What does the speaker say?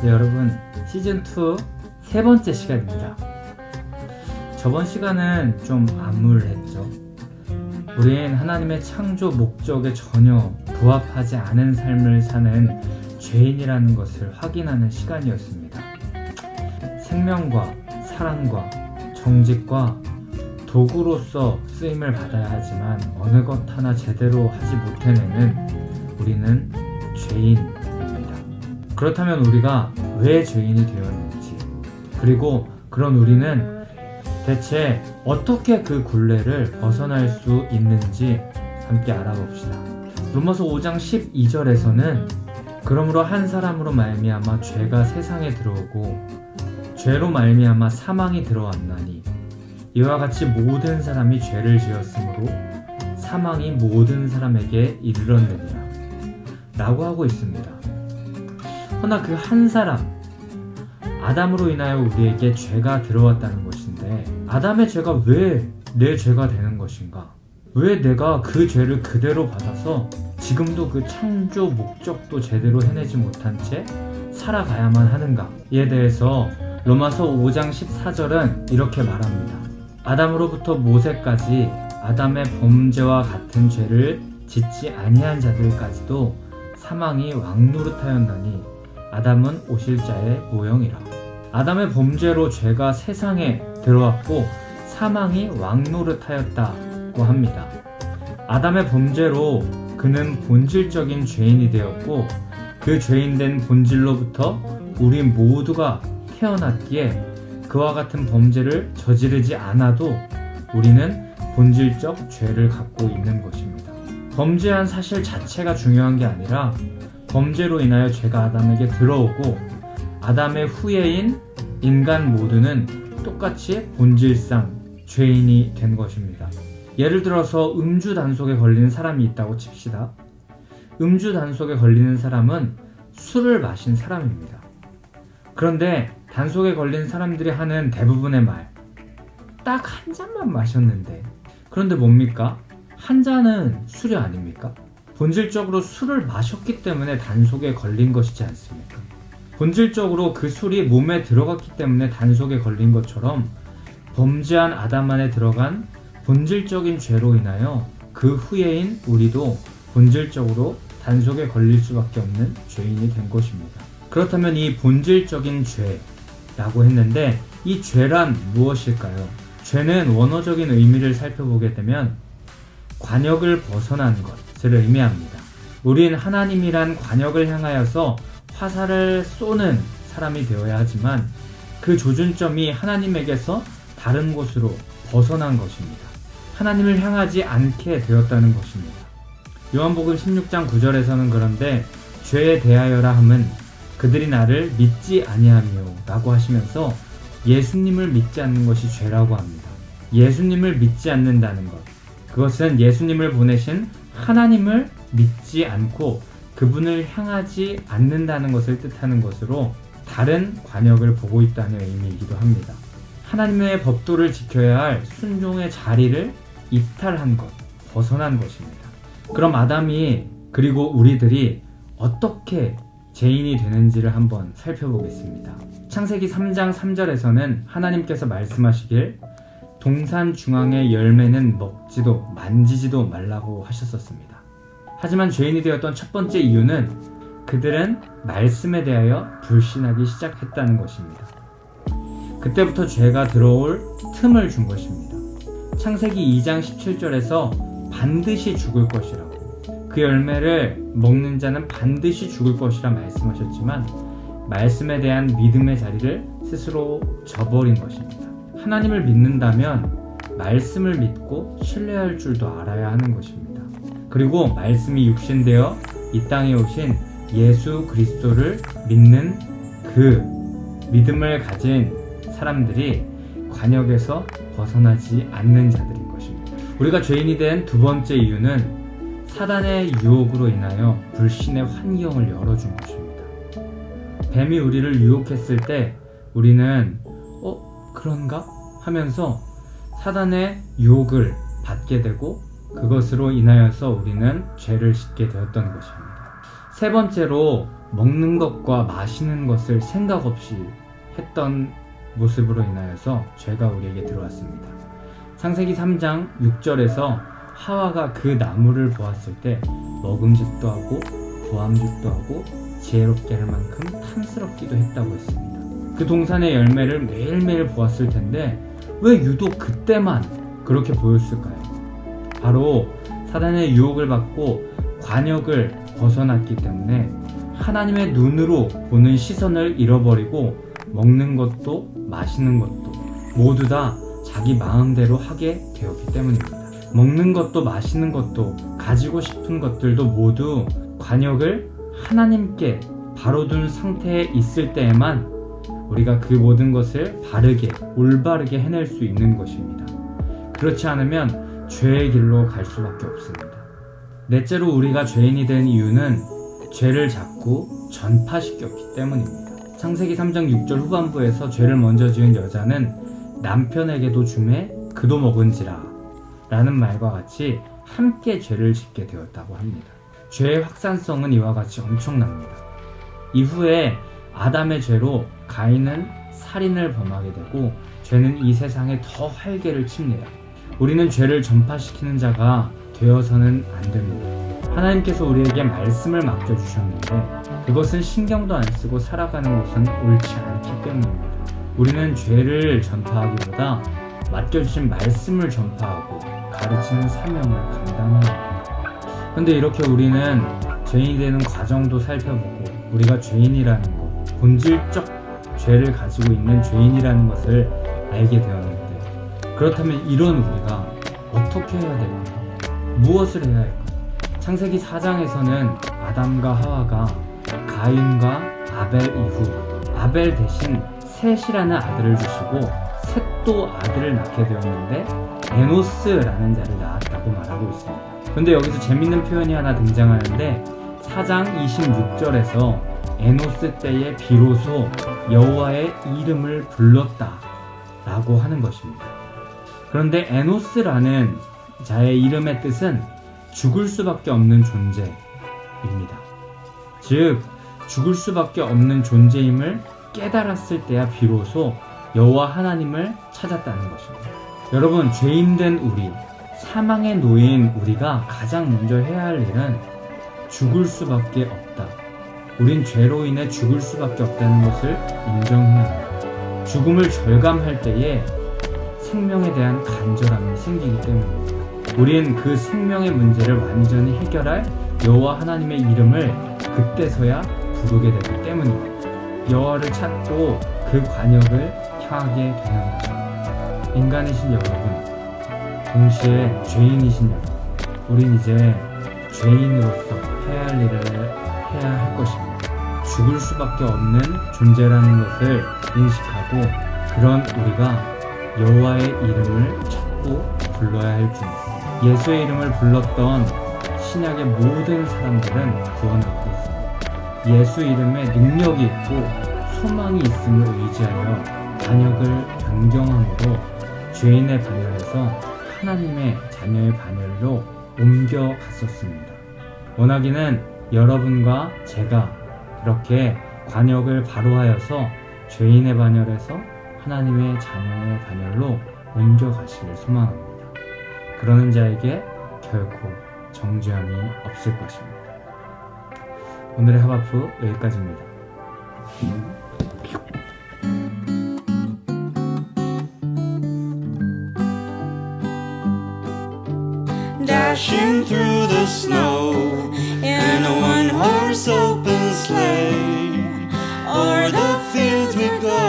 네, 여러분, 시즌2 세 번째 시간입니다. 저번 시간은 좀 암울했죠. 우린 하나님의 창조 목적에 전혀 부합하지 않은 삶을 사는 죄인이라는 것을 확인하는 시간이었습니다. 생명과 사랑과 정직과 도구로서 쓰임을 받아야 하지만 어느 것 하나 제대로 하지 못해내는 우리는 죄인입니다. 그렇다면 우리가 왜 죄인이 되었는지, 그리고 그런 우리는 대체 어떻게 그 굴레를 벗어날 수 있는지 함께 알아봅시다. 로마서 5장 12절에서는 그러므로 한 사람으로 말미암아 죄가 세상에 들어오고 죄로 말미암아 사망이 들어왔나니 이와 같이 모든 사람이 죄를 지었으므로 사망이 모든 사람에게 이르렀느니라 라고 하고 있습니다. 허나 그 한 사람, 아담으로 인하여 우리에게 죄가 들어왔다는 것인데, 아담의 죄가 왜 내 죄가 되는 것인가? 왜 내가 그 죄를 그대로 받아서 지금도 그 창조 목적도 제대로 해내지 못한 채 살아가야만 하는가? 이에 대해서 로마서 5장 14절은 이렇게 말합니다. 아담으로부터 모세까지 아담의 범죄와 같은 죄를 짓지 아니한 자들까지도 사망이 왕노릇하였나니 아담은 오실자의 모형이라. 아담의 범죄로 죄가 세상에 들어왔고 사망이 왕노릇하였다고 합니다. 아담의 범죄로 그는 본질적인 죄인이 되었고 그 죄인된 본질로부터 우리 모두가 태어났기에 그와 같은 범죄를 저지르지 않아도 우리는 본질적 죄를 갖고 있는 것입니다. 범죄한 사실 자체가 중요한 게 아니라 범죄로 인하여 죄가 아담에게 들어오고 아담의 후예인 인간 모두는 똑같이 본질상 죄인이 된 것입니다. 예를 들어서 음주 단속에 걸리는 사람이 있다고 칩시다. 음주 단속에 걸리는 사람은 술을 마신 사람입니다. 그런데 단속에 걸린 사람들이 하는 대부분의 말, 딱 한 잔만 마셨는데, 그런데 뭡니까? 한 잔은 술이 아닙니까? 본질적으로 술을 마셨기 때문에 단속에 걸린 것이지 않습니까? 본질적으로 그 술이 몸에 들어갔기 때문에 단속에 걸린 것처럼 범죄한 아담 안에 들어간 본질적인 죄로 인하여 그 후예인 우리도 본질적으로 단속에 걸릴 수밖에 없는 죄인이 된 것입니다. 그렇다면 이 본질적인 죄라고 했는데 이 죄란 무엇일까요? 죄는 원어적인 의미를 살펴보게 되면 관역을 벗어난 것을 의미합니다. 우린 하나님이란 관역을 향하여서 화살을 쏘는 사람이 되어야 하지만 그 조준점이 하나님에게서 다른 곳으로 벗어난 것입니다. 하나님을 향하지 않게 되었다는 것입니다. 요한복음 16장 9절에서는 그런데 죄에 대하여라 함은 그들이 나를 믿지 아니하며 라고 하시면서 예수님을 믿지 않는 것이 죄라고 합니다. 예수님을 믿지 않는다는 것, 그것은 예수님을 보내신 하나님을 믿지 않고 그분을 향하지 않는다는 것을 뜻하는 것으로 다른 관역을 보고 있다는 의미이기도 합니다. 하나님의 법도를 지켜야 할 순종의 자리를 이탈한 것, 벗어난 것입니다. 그럼 아담이 그리고 우리들이 어떻게 죄인이 되는지를 한번 살펴보겠습니다. 창세기 3장 3절에서는 하나님께서 말씀하시길 동산 중앙의 열매는 먹지도 만지지도 말라고 하셨었습니다. 하지만 죄인이 되었던 첫 번째 이유는 그들은 말씀에 대하여 불신하기 시작했다는 것입니다. 그때부터 죄가 들어올 틈을 준 것입니다. 창세기 2장 17절에서 반드시 죽을 것이라고, 그 열매를 먹는 자는 반드시 죽을 것이라 말씀하셨지만 말씀에 대한 믿음의 자리를 스스로 저버린 것입니다. 하나님을 믿는다면 말씀을 믿고 신뢰할 줄도 알아야 하는 것입니다. 그리고 말씀이 육신되어 이 땅에 오신 예수 그리스도를 믿는 그 믿음을 가진 사람들이 관역에서 벗어나지 않는 자들인 것입니다. 우리가 죄인이 된 두 번째 이유는 사단의 유혹으로 인하여 불신의 환경을 열어준 것입니다. 뱀이 우리를 유혹했을 때 우리는 그런가? 하면서 사단의 유혹을 받게 되고 그것으로 인하여서 우리는 죄를 짓게 되었던 것입니다. 세 번째로 먹는 것과 마시는 것을 생각 없이 했던 모습으로 인하여서 죄가 우리에게 들어왔습니다. 창세기 3장 6절에서 하와가 그 나무를 보았을 때 먹음직도 하고 구함직도 하고 지혜롭게 할 만큼 탐스럽기도 했다고 했습니다. 그 동산의 열매를 매일매일 보았을 텐데 왜 유독 그때만 그렇게 보였을까요? 바로 사단의 유혹을 받고 관역을 벗어났기 때문에 하나님의 눈으로 보는 시선을 잃어버리고 먹는 것도 마시는 것도 모두 다 자기 마음대로 하게 되었기 때문입니다. 먹는 것도 마시는 것도 가지고 싶은 것들도 모두 관역을 하나님께 바로 둔 상태에 있을 때에만 우리가 그 모든 것을 바르게 올바르게 해낼 수 있는 것입니다. 그렇지 않으면 죄의 길로 갈 수밖에 없습니다. 넷째로 우리가 죄인이 된 이유는 죄를 자꾸 전파시켰기 때문입니다. 창세기 3장 6절 후반부에서 죄를 먼저 지은 여자는 남편에게도 주매 그도 먹은지라 라는 말과 같이 함께 죄를 짓게 되었다고 합니다. 죄의 확산성은 이와 같이 엄청납니다. 이후에 아담의 죄로 가인은 살인을 범하게 되고 죄는 이 세상에 더 활개를 칩니다. 우리는 죄를 전파시키는 자가 되어서는 안 됩니다. 하나님께서 우리에게 말씀을 맡겨주셨는데 그것은 신경도 안 쓰고 살아가는 것은 옳지 않기 때문입니다. 우리는 죄를 전파하기보다 맡겨주신 말씀을 전파하고 가르치는 사명을 감당해야 합니다. 그런데 이렇게 우리는 죄인이 되는 과정도 살펴보고 우리가 죄인이라는 것, 본질적 죄를 가지고 있는 죄인이라는 것을 알게 되었는데 그렇다면 이런 우리가 어떻게 해야 될까요? 무엇을 해야 할까요? 창세기 4장에서는 아담과 하와가 가인과 아벨 이후 아벨 대신 셋이라는 아들을 주시고 셋도 아들을 낳게 되었는데 에노스라는 자를 낳았다고 말하고 있습니다. 그런데 여기서 재밌는 표현이 하나 등장하는데 4장 26절에서 에노스 때에 비로소 여호와의 이름을 불렀다 라고 하는 것입니다. 그런데 에노스라는 자의 이름의 뜻은 죽을 수밖에 없는 존재입니다. 즉 죽을 수밖에 없는 존재임을 깨달았을 때야 비로소 여호와 하나님을 찾았다는 것입니다. 여러분, 죄인된 우리, 사망에 놓인 우리가 가장 먼저 해야 할 일은 죽을 수밖에 없다. 우린 죄로 인해 죽을 수밖에 없다는 것을 인정해야 합니다. 죽음을 절감할 때에 생명에 대한 간절함이 생기기 때문입니다. 우린 그 생명의 문제를 완전히 해결할 여호와 하나님의 이름을 그때서야 부르게 되기 때문입니다. 여호와를 찾고 그 관역을 향하게 되는 것입니다. 인간이신 여러분, 동시에 죄인이신 여러분, 우린 이제 죄인으로서 해야 할 일을 해야 할 것입니다. 죽을 수밖에 없는 존재라는 것을 인식하고 그런 우리가 여호와의 이름을 찾고 불러야 할 줄 믿습니다. 예수의 이름을 불렀던 신약의 모든 사람들은 구원을 얻고 있습니다. 예수 이름에 능력이 있고 소망이 있음을 의지하여 반역을 변경함으로 죄인의 반열에서 하나님의 자녀의 반열로 옮겨갔었습니다. 원하기는 여러분과 제가 그렇게 관역을 바로하여서 죄인의 반열에서 하나님의 자녀의 반열로 옮겨가시길 소망합니다. 그러는 자에게 결코 정죄함이 없을 것입니다. 오늘의 하바프 여기까지입니다. Dashing through the snow in a one-horse open sleigh, o'er the fields we go.